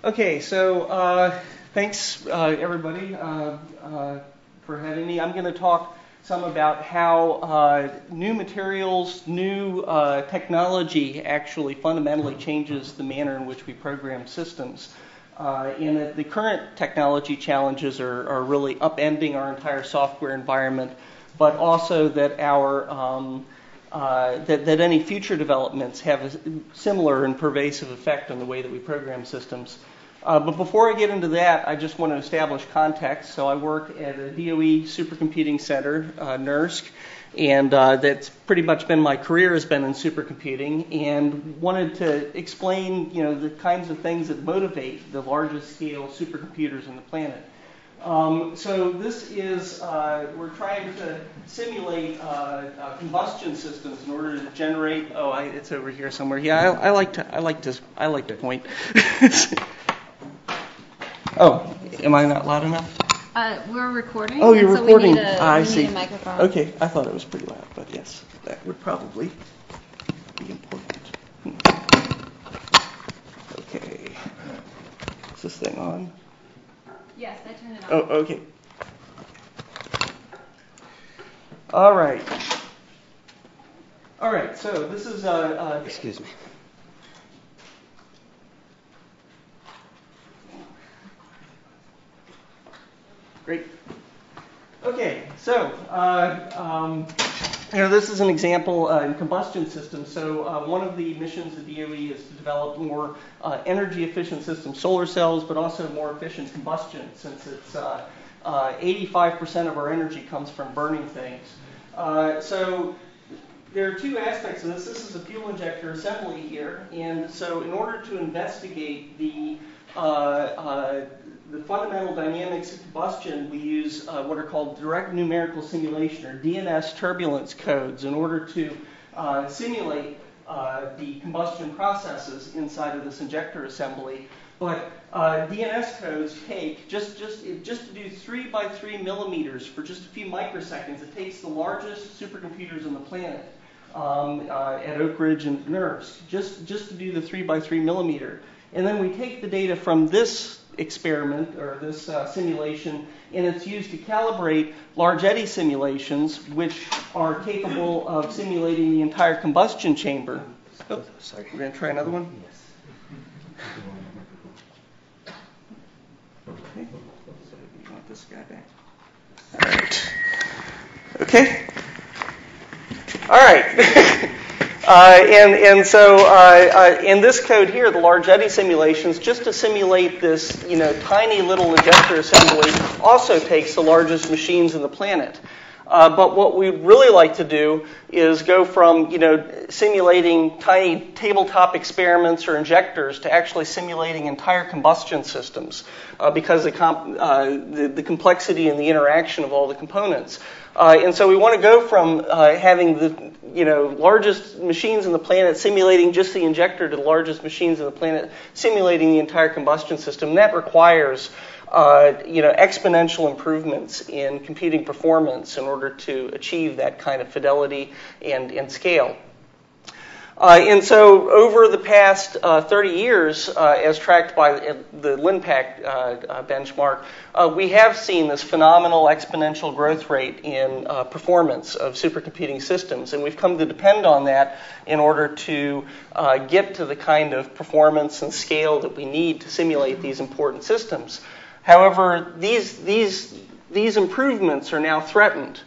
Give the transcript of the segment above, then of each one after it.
Okay, so thanks everybody for having me. I'm going to talk some about how new materials, new technology actually fundamentally changes the manner in which we program systems. And that the current technology challenges are really upending our entire software environment, but also that our that any future developments have a similar and pervasive effect on the way that we program systems. But before I get into that, I just want to establish context. So I work at a DOE supercomputing center, NERSC, and that's pretty much been my career has been in supercomputing, and wanted to explain, the kinds of things that motivate the largest scale supercomputers on the planet. So this is, we're trying to simulate combustion systems in order to generate, it's over here somewhere. Yeah, I like to point. Oh, am I not loud enough? We're recording. Oh, you're recording. I see. Need a microphone. Okay, I thought it was pretty loud, but yes, that would probably be important. Okay. Is this thing on? Yes, I turned it on. Oh, okay. All right. All right. So this is. Excuse me. Great. Okay. So this is an example in combustion systems. So one of the missions of DOE is to develop more energy-efficient systems, solar cells, but also more efficient combustion, since it's 85% of our energy comes from burning things. So there are two aspects of this. This is a fuel injector assembly here, and so in order to investigate the fundamental dynamics of combustion, we use what are called direct numerical simulation, or DNS turbulence codes, in order to simulate the combustion processes inside of this injector assembly. But DNS codes take, just to do 3 by 3 millimeters for just a few microseconds, it takes the largest supercomputers on the planet at Oak Ridge and NERSC, just to do the 3 by 3 millimeter. And then we take the data from this experiment, or this simulation, and it's used to calibrate large eddy simulations, which are capable of simulating the entire combustion chamber. Oh, sorry. We're going to try another one? Yes. Okay. So you want this guy back. All right. Okay. All right. So in this code here, the large eddy simulations, just to simulate this, tiny little injector assembly, also takes the largest machines on the planet. But what we'd really like to do is go from, simulating tiny tabletop experiments or injectors to actually simulating entire combustion systems, because the complexity and the interaction of all the components. And so we want to go from having the largest machines on the planet simulating just the injector to the largest machines on the planet simulating the entire combustion system. And that requires exponential improvements in computing performance in order to achieve that kind of fidelity and scale. And so over the past 30 years, as tracked by the LINPACK benchmark, we have seen this phenomenal exponential growth rate in performance of supercomputing systems. And we've come to depend on that in order to get to the kind of performance and scale that we need to simulate these important systems. However, these improvements are now threatened.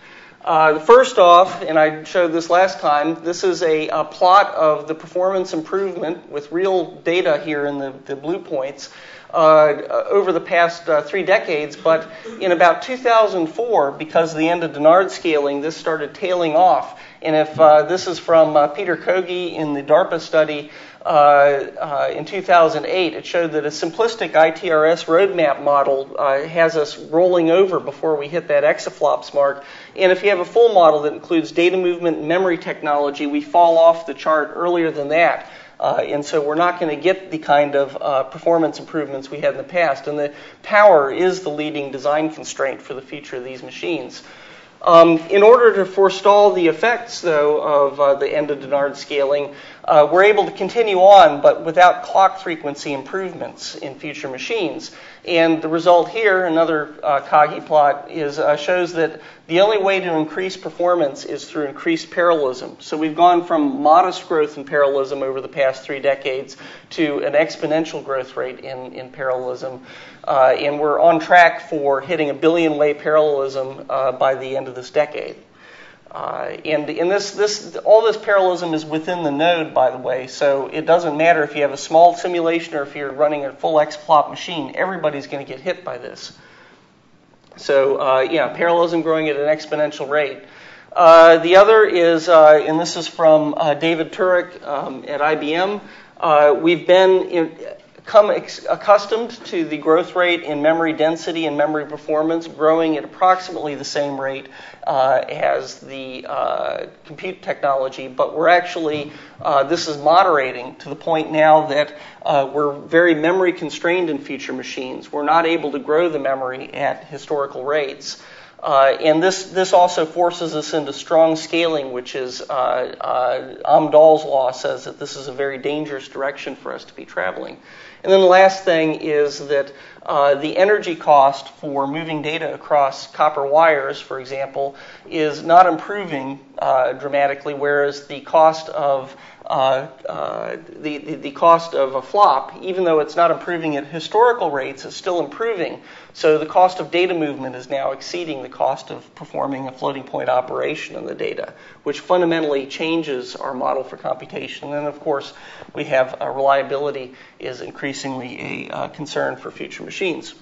First off, and I showed this last time, this is a plot of the performance improvement with real data here in the blue points over the past 3 decades. But in about 2004, because of the End of Denard Scaling, this started tailing off. And if this is from Peter Kogi in the DARPA study in 2008, it showed that a simplistic ITRS roadmap model has us rolling over before we hit that exaflops mark. And if you have a full model that includes data movement and memory technology, we fall off the chart earlier than that. And so we're not going to get the kind of performance improvements we had in the past. And the power is the leading design constraint for the future of these machines. In order to forestall the effects, though, of the end of Denard scaling, we're able to continue on, but without clock frequency improvements in future machines. And the result here, another Kagi plot, shows that the only way to increase performance is through increased parallelism. So we've gone from modest growth in parallelism over the past 3 decades to an exponential growth rate in parallelism. And we're on track for hitting 1 billion way parallelism by the end of this decade. And all this parallelism is within the node, by the way, so it doesn't matter if you have a small simulation or if you're running a full exaflop machine. Everybody's going to get hit by this. So, parallelism growing at an exponential rate. The other is, and this is from David Turek at IBM, we've become accustomed to the growth rate in memory density and memory performance growing at approximately the same rate as the compute technology, but we're actually, this is moderating to the point now that we're very memory constrained in future machines. We're not able to grow the memory at historical rates. And this also forces us into strong scaling, which is Amdahl's law says that this is a very dangerous direction for us to be traveling. And then the last thing is that the energy cost for moving data across copper wires, for example, is not improving dramatically, whereas the cost of the cost of a flop, even though it's not improving at historical rates, is still improving. So the cost of data movement is now exceeding the cost of performing a floating point operation on the data, which fundamentally changes our model for computation. And then, of course, we have reliability is increasingly a concern for future machines.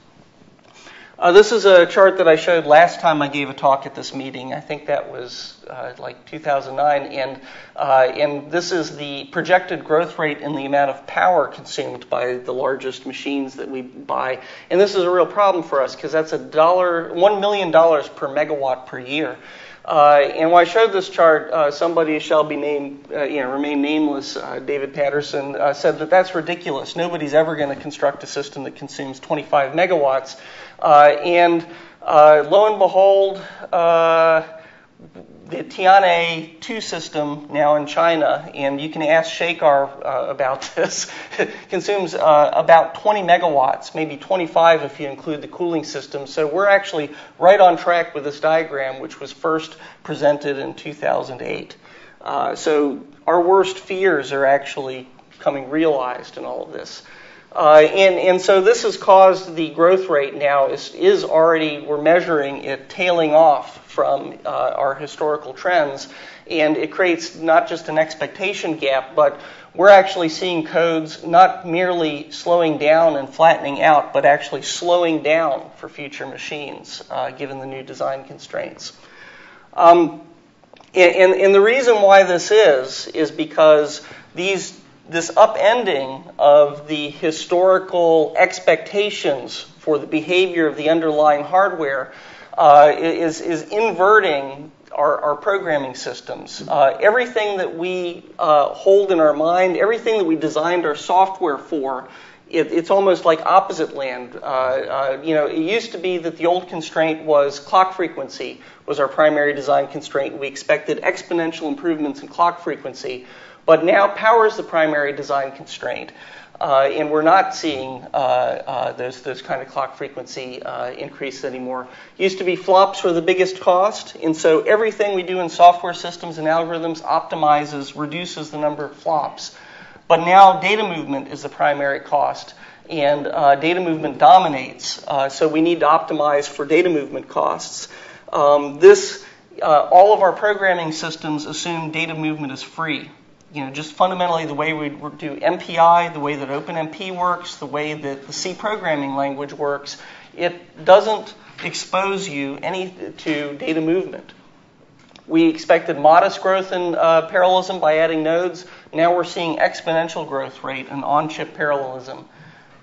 This is a chart that I showed last time I gave a talk at this meeting. I think that was like 2009. And this is the projected growth rate in the amount of power consumed by the largest machines that we buy. And this is a real problem for us because that's $1 million per megawatt per year. And when I showed this chart, somebody shall be named, remain nameless, David Patterson, said that that's ridiculous. Nobody's ever going to construct a system that consumes 25 megawatts. And lo and behold, the Tianhe 2 system now in China, and you can ask Shekar about this, consumes about 20 megawatts, maybe 25 if you include the cooling system. So we're actually right on track with this diagram, which was first presented in 2008. So our worst fears are actually becoming realized in all of this. And so this has caused the growth rate now is already, we're measuring it tailing off from our historical trends. And it creates not just an expectation gap, but we're actually seeing codes not merely slowing down and flattening out, but actually slowing down for future machines, given the new design constraints. And the reason why this is because this upending of the historical expectations for the behavior of the underlying hardware is inverting our programming systems. Everything that we hold in our mind, everything that we designed our software for, it's almost like opposite land. It used to be that the old constraint was clock frequency was our primary design constraint. We expected exponential improvements in clock frequency. But now power is the primary design constraint, and we're not seeing those kind of clock frequency increase anymore. Used to be flops were the biggest cost, and so everything we do in software systems and algorithms reduces the number of flops. But now data movement is the primary cost, and data movement dominates, so we need to optimize for data movement costs. All of our programming systems assume data movement is free. Just fundamentally the way we do MPI, the way that OpenMP works, the way that the C programming language works, it doesn't expose you to data movement. We expected modest growth in parallelism by adding nodes. Now we're seeing exponential growth rate and on-chip parallelism.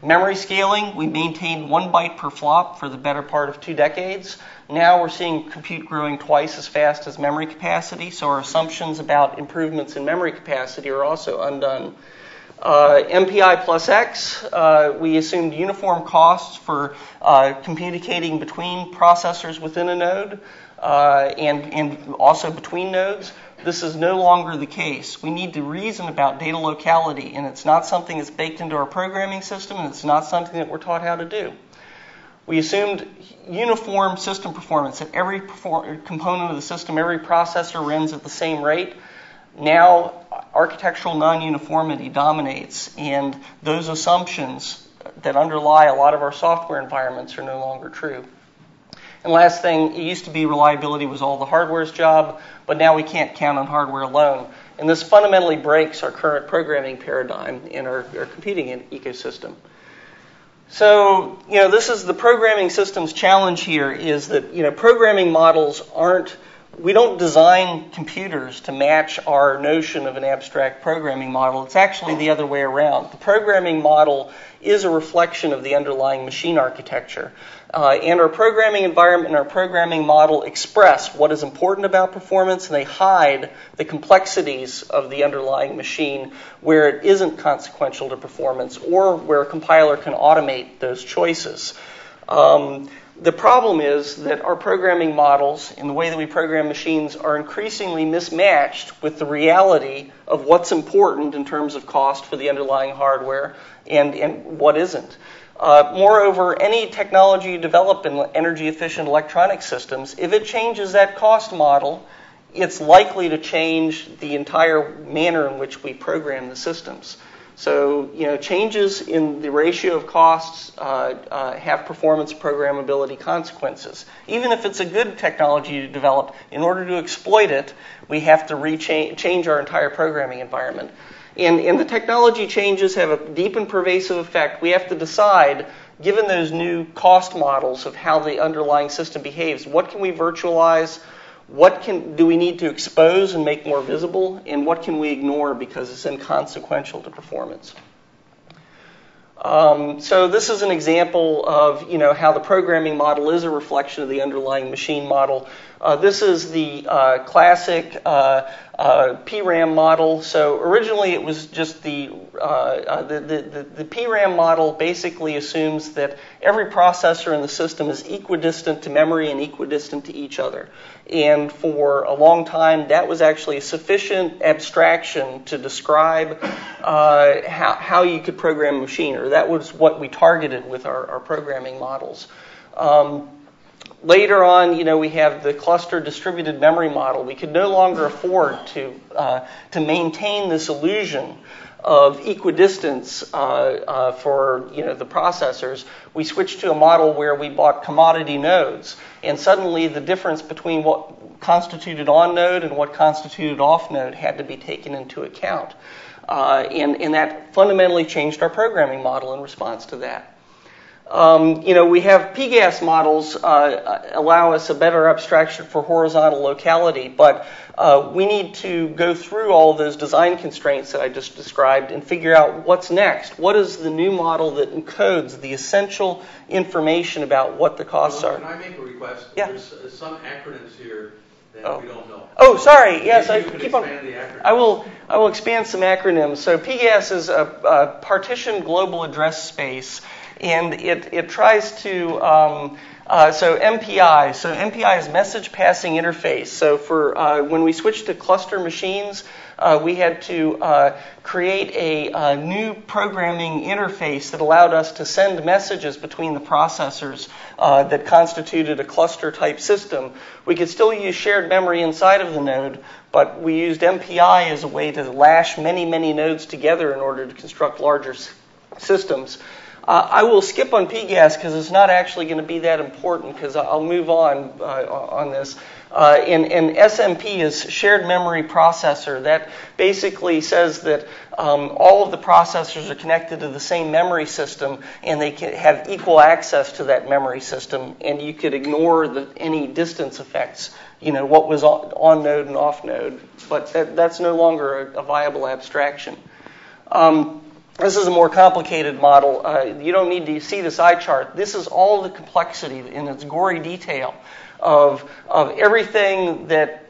Memory scaling, we maintained 1 byte per flop for the better part of 2 decades. Now we're seeing compute growing twice as fast as memory capacity, so our assumptions about improvements in memory capacity are also undone. MPI plus X, we assumed uniform costs for communicating between processors within a node. and also between nodes. This is no longer the case. We need to reason about data locality, and it's not something that's baked into our programming system, and it's not something that we're taught how to do. We assumed uniform system performance, that every component of the system, every processor runs at the same rate. Now, architectural non-uniformity dominates, and those assumptions that underlie a lot of our software environments are no longer true. And last thing, it used to be reliability was all the hardware's job, but now we can't count on hardware alone. And this fundamentally breaks our current programming paradigm in our computing ecosystem. So, this is the programming systems challenge here, is that, programming models we don't design computers to match our notion of an abstract programming model. It's actually the other way around. The programming model is a reflection of the underlying machine architecture. And our programming environment and our programming model express what is important about performance, and they hide the complexities of the underlying machine where it isn't consequential to performance or where a compiler can automate those choices. The problem is that our programming models and the way that we program machines are increasingly mismatched with the reality of what's important in terms of cost for the underlying hardware and what isn't. Moreover, any technology you develop in energy-efficient electronic systems, if it changes that cost model, it's likely to change the entire manner in which we program the systems. So, changes in the ratio of costs have performance programmability consequences. Even if it's a good technology to develop, in order to exploit it, we have to change our entire programming environment. And the technology changes have a deep and pervasive effect. We have to decide, given those new cost models of how the underlying system behaves, what can we virtualize? What do we need to expose and make more visible, and what can we ignore because it's inconsequential to performance? So this is an example of how the programming model is a reflection of the underlying machine model. This is the classic PRAM model. So originally it was just the PRAM model basically assumes that every processor in the system is equidistant to memory and equidistant to each other. And for a long time, that was actually a sufficient abstraction to describe how you could program a machine, or that was what we targeted with our programming models. Later on, we have the cluster distributed memory model. We could no longer afford to maintain this illusion of equidistance for the processors. We switched to a model where we bought commodity nodes, and suddenly the difference between what constituted on node and what constituted off node had to be taken into account, and that fundamentally changed our programming model in response to that. We have PGAS models allow us a better abstraction for horizontal locality, but we need to go through all of those design constraints that I just described and figure out what's next. What is the new model that encodes the essential information about what the costs are? Can I make a request? Yeah. There's some acronyms here that we don't know. Oh, sorry. Yes, I keep on. The acronyms. I will expand some acronyms. So PGAS is a partitioned global address space. And it tries to, so MPI. So MPI is message passing interface. So for when we switched to cluster machines, we had to create a new programming interface that allowed us to send messages between the processors that constituted a cluster type system. We could still use shared memory inside of the node, but we used MPI as a way to lash many, many nodes together in order to construct larger systems. I will skip on PGAS because it's not actually going to be that important, because I'll move on this. And SMP is shared memory processor. That basically says that all of the processors are connected to the same memory system, and they can have equal access to that memory system, and you could ignore any distance effects, what was on node and off node. But that's no longer a viable abstraction. This is a more complicated model. You don't need to see this eye chart. This is all the complexity in its gory detail of everything that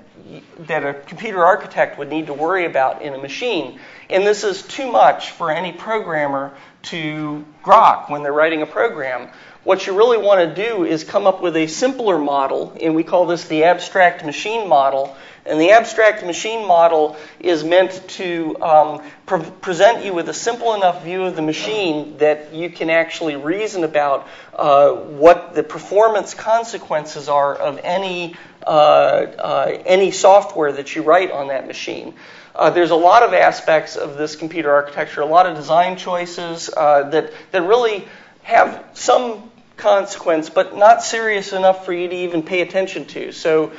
that a computer architect would need to worry about in a machine. And this is too much for any programmer to grok when they're writing a program. What you really want to do is come up with a simpler model, and we call this the abstract machine model. And the abstract machine model is meant to present you with a simple enough view of the machine that you can actually reason about what the performance consequences are of any software that you write on that machine. There's a lot of aspects of this computer architecture, a lot of design choices that really have some consequence, but not serious enough for you to even pay attention to. So,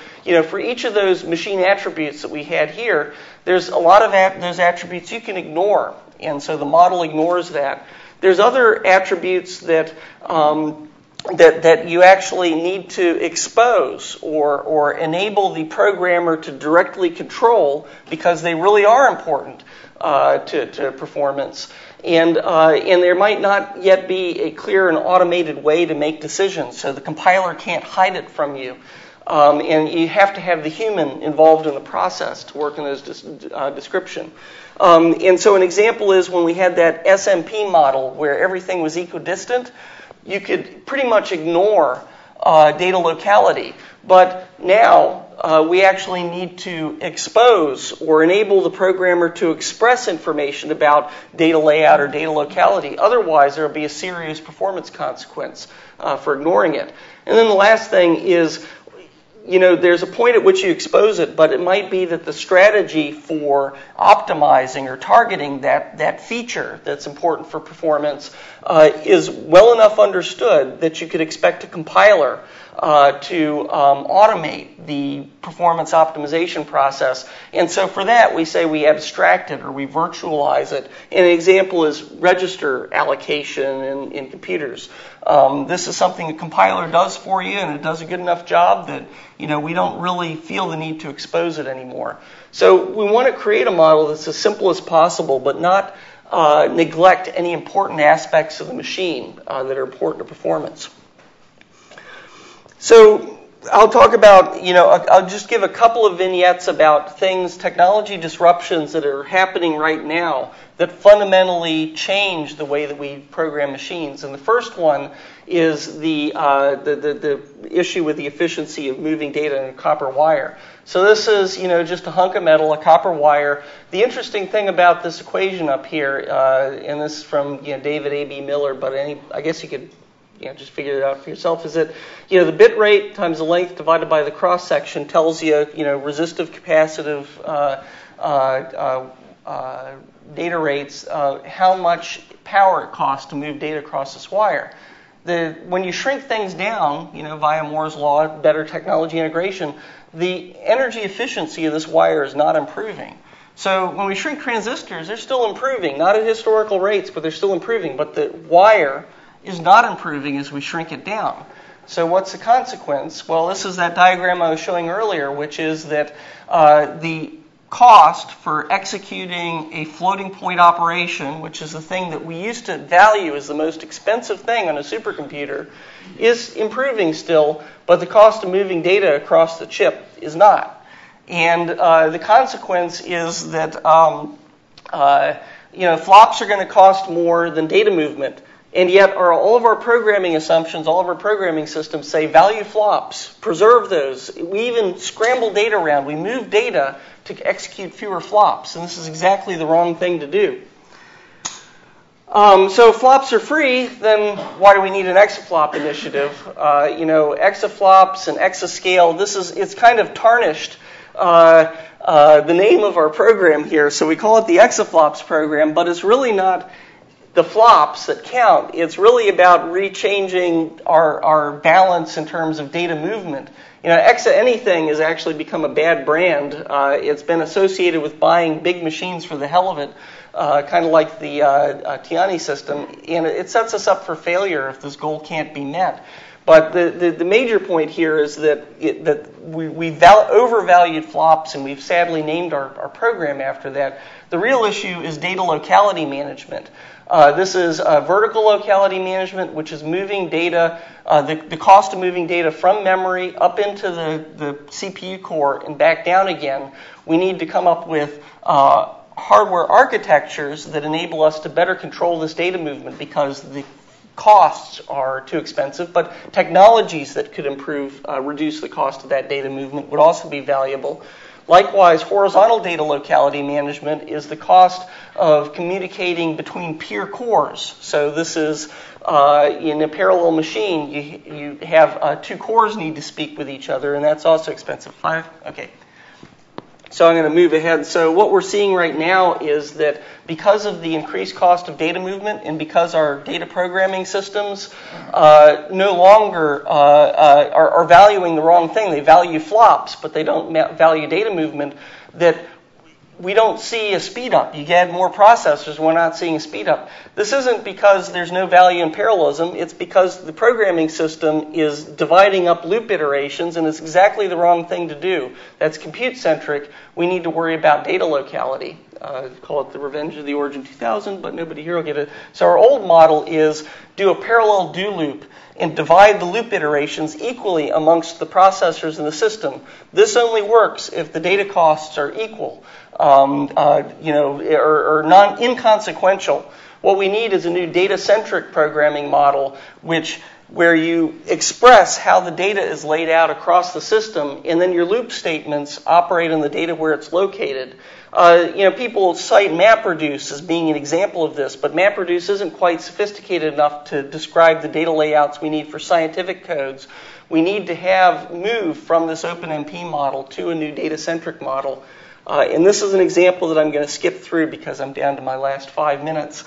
for each of those machine attributes that we had here, there's a lot of those attributes you can ignore, and so the model ignores that. There's other attributes that that you actually need to expose or enable the programmer to directly control because they really are important to performance. And there might not yet be a clear and automated way to make decisions, so the compiler can't hide it from you. And you have to have the human involved in the process to work in those description. And so an example is when we had that SMP model where everything was equidistant, you could pretty much ignore data locality. But now we actually need to expose or enable the programmer to express information about data layout or data locality. Otherwise, there will be a serious performance consequence for ignoring it. And then the last thing is, there's a point at which you expose it, but it might be that the strategy for optimizing or targeting that feature that's important for performance is well enough understood that you could expect a compiler to automate the performance optimization process. And so for that, we say we abstract it or we virtualize it. And an example is register allocation in computers. This is something a compiler does for you, and it does a good enough job that we don't really feel the need to expose it anymore. So we want to create a model that's as simple as possible, but not neglect any important aspects of the machine that are important to performance. So I'll talk about, I'll just give a couple of vignettes about things, technology disruptions that are happening right now that fundamentally change the way that we program machines. And the first one is the issue with the efficiency of moving data in a copper wire. So this is, just a hunk of metal, a copper wire. The interesting thing about this equation up here, and this is from David A.B. Miller, but I guess you could just figure it out for yourself, is that, the bit rate times the length divided by the cross section tells you, resistive, capacitive data rates, how much power it costs to move data across this wire. When you shrink things down, via Moore's law, better technology integration, the energy efficiency of this wire is not improving. So when we shrink transistors, they're still improving, not at historical rates, but they're still improving. But the wire is not improving as we shrink it down. So what's the consequence? Well, this is that diagram I was showing earlier, which is that the cost for executing a floating point operation, which is the thing that we used to value as the most expensive thing on a supercomputer, is improving still, but the cost of moving data across the chip is not. And the consequence is that flops are going to cost more than data movement. And yet all of our programming assumptions, all of our programming systems say value flops, preserve those. We even scramble data around. We move data to execute fewer flops. And this is exactly the wrong thing to do. So if flops are free, then why do we need an exaflop initiative? Exaflops and Exascale, it's kind of tarnished the name of our program here. So we call it the Exaflops program, but it's really not the flops that count. It's really about rechanging our balance in terms of data movement. Exa anything has actually become a bad brand. It's been associated with buying big machines for the hell of it, kind of like the Tiani system, and it sets us up for failure if this goal can't be met. But the major point here is that we overvalued flops, and we've sadly named our program after that. The real issue is data locality management. This is vertical locality management, which is moving data, the cost of moving data from memory up into the CPU core and back down again. We need to come up with hardware architectures that enable us to better control this data movement, because the costs are too expensive, but technologies that could reduce the cost of that data movement would also be valuable. Likewise, horizontal data locality management is the cost of communicating between peer cores. So this is in a parallel machine, you have two cores need to speak with each other, and that's also expensive. 5? Okay. So I'm going to move ahead. So what we're seeing right now is that because of the increased cost of data movement, and because our data programming systems no longer are valuing the wrong thing, they value flops, but they don't value data movement, that we don't see a speed up. You add more processors, we're not seeing a speed up. This isn't because there's no value in parallelism. It's because the programming system is dividing up loop iterations, and it's exactly the wrong thing to do. That's compute-centric. We need to worry about data locality. Call it the revenge of the Origin 2000, but nobody here will get it. So our old model is do a parallel do loop and divide the loop iterations equally amongst the processors in the system. This only works if the data costs are equal, or inconsequential. What we need is a new data-centric programming model, where you express how the data is laid out across the system, and then your loop statements operate on the data where it's located. People cite MapReduce as being an example of this, but MapReduce isn't quite sophisticated enough to describe the data layouts we need for scientific codes. We need to move from this OpenMP model to a new data-centric model. And this is an example that I'm going to skip through because I'm down to my last 5 minutes.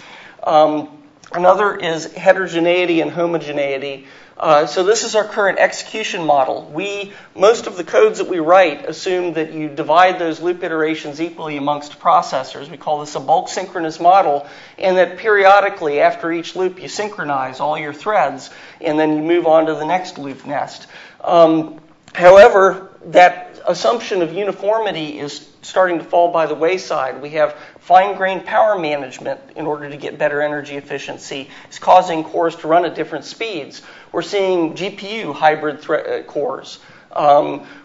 Another is heterogeneity and homogeneity. So this is our current execution model. Most of the codes that we write assume that you divide those loop iterations equally amongst processors. We call this a bulk synchronous model, and that periodically after each loop you synchronize all your threads, and then you move on to the next loop nest. However, that assumption of uniformity is starting to fall by the wayside. We have fine-grained power management in order to get better energy efficiency. It's causing cores to run at different speeds. We're seeing GPU hybrid cores.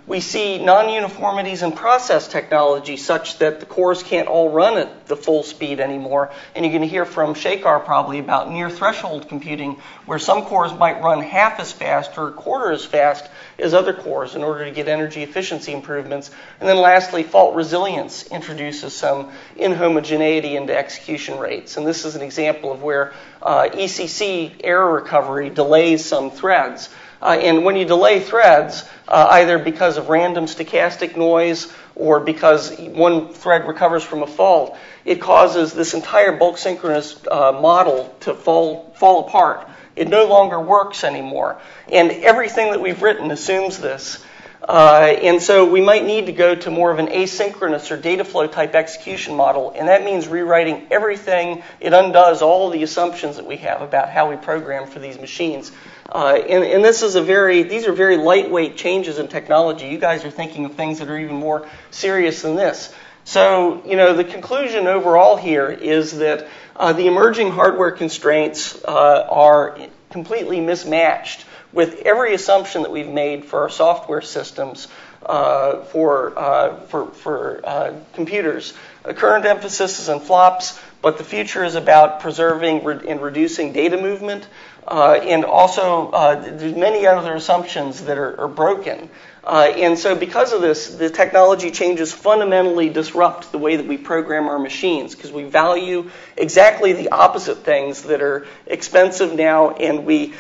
We see non-uniformities in process technology such that the cores can't all run at the full speed anymore. And you're going to hear from Shekhar probably about near-threshold computing, where some cores might run half as fast or a quarter as fast as other cores in order to get energy efficiency improvements. And then lastly, fault resilience introduces some inhomogeneity into execution rates. And this is an example of where ECC error recovery delays some threads. And when you delay threads, either because of random stochastic noise or because one thread recovers from a fault, it causes this entire bulk synchronous model to fall apart. It no longer works anymore. And everything that we've written assumes this. And so we might need to go to more of an asynchronous or data flow type execution model, and that means rewriting everything. It undoes all the assumptions that we have about how we program for these machines. And these are very lightweight changes in technology. You guys are thinking of things that are even more serious than this. So, the conclusion overall here is that the emerging hardware constraints are completely mismatched with every assumption that we've made for our software systems for computers. The current emphasis is on flops, but the future is about preserving and reducing data movement. And also, there's many other assumptions that are broken. And so because of this, the technology changes fundamentally disrupt the way that we program our machines, because we value exactly the opposite things that are expensive now, and we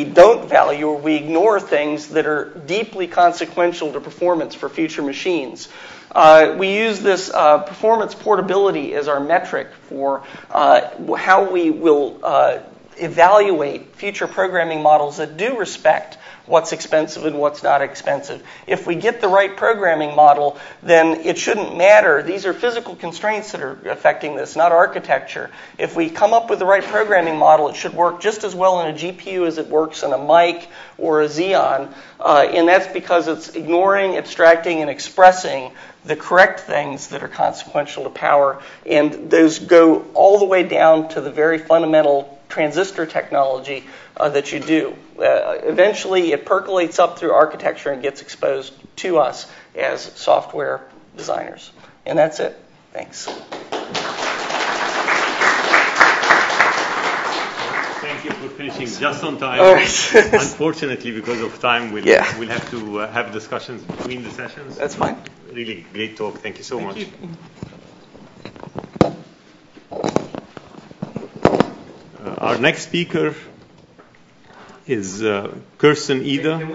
don't value or we ignore things that are deeply consequential to performance for future machines. We use this performance portability as our metric for how we will evaluate future programming models that do respect what's expensive and what's not expensive. If we get the right programming model, then it shouldn't matter. These are physical constraints that are affecting this, not architecture. If we come up with the right programming model, it should work just as well in a GPU as it works in a mic or a Xeon, and that's because it's ignoring, abstracting, and expressing the correct things that are consequential to power, and those go all the way down to the very fundamental transistor technology that you do. Eventually, it percolates up through architecture and gets exposed to us as software designers. And that's it. Thanks. Thank you for finishing just on time. All right. Unfortunately, because of time, we'll have to have discussions between the sessions. That's fine. Really great talk. Thank you so much. You. Our next speaker is Kirsten Ida. Can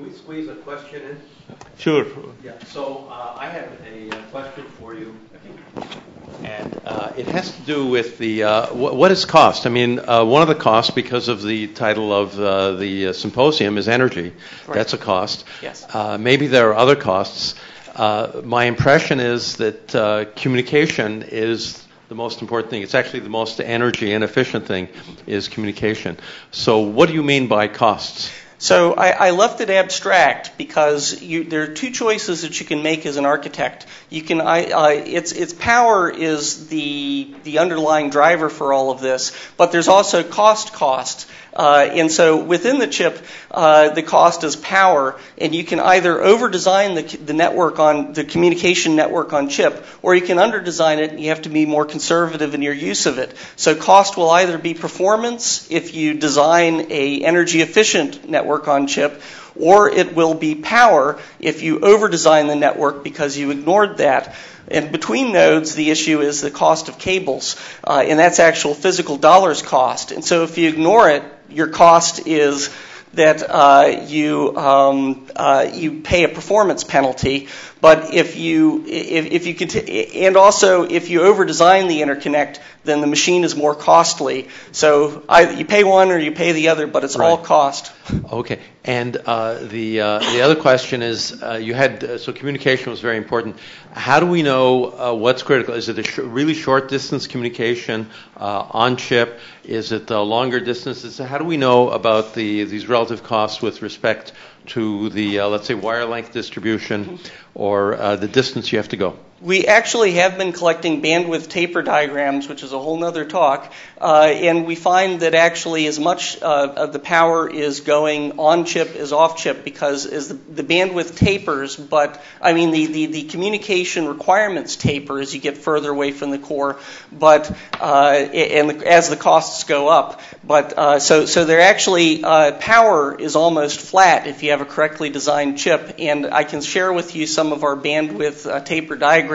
we squeeze a question in? Sure. Yeah. So I have a question for you, and it has to do with the what is cost. I mean, one of the costs, because of the title of the symposium, is energy. Right. That's a cost. Yes. Maybe there are other costs. My impression is that communication is the most important thing. It's actually the most energy inefficient thing is communication. So what do you mean by costs? So I left it abstract because there are two choices that you can make as an architect. You can its power is the underlying driver for all of this, but there's also cost. And so within the chip, the cost is power, and you can either over-design the network on the communication network on chip, or you can under-design it, and you have to be more conservative in your use of it. So cost will either be performance if you design a energy-efficient network on chip, or it will be power if you over-design the network because you ignored that. And between nodes, the issue is the cost of cables, and that's actual physical dollars cost. And so if you ignore it, your cost is that you pay a performance penalty. But if you and also if you over-design the interconnect, then the machine is more costly. So you pay one or you pay the other, but it's all cost. Okay. And the other question is, you had so communication was very important. How do we know what's critical? Is it a really short distance communication on chip? Is it longer distances? How do we know about these relative costs with respect to the let's say wire length distribution or the distance you have to go? We actually have been collecting bandwidth taper diagrams, which is a whole nother talk, and we find that actually as much of the power is going on chip as off chip because as the bandwidth tapers, but I mean the communication requirements taper as you get further away from the core, but as the costs go up. But so they're actually power is almost flat if you have a correctly designed chip, and I can share with you some of our bandwidth taper diagrams.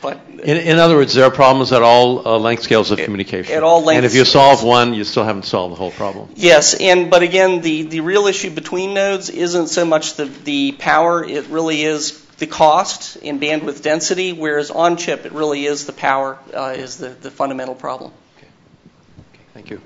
But in other words, there are problems at all length scales of communication. At all lengths. And if you solve one, you still haven't solved the whole problem. Yes, but again, the real issue between nodes isn't so much the power; it really is the cost in bandwidth density. Whereas on chip, it really is the power is the fundamental problem. Okay, thank you.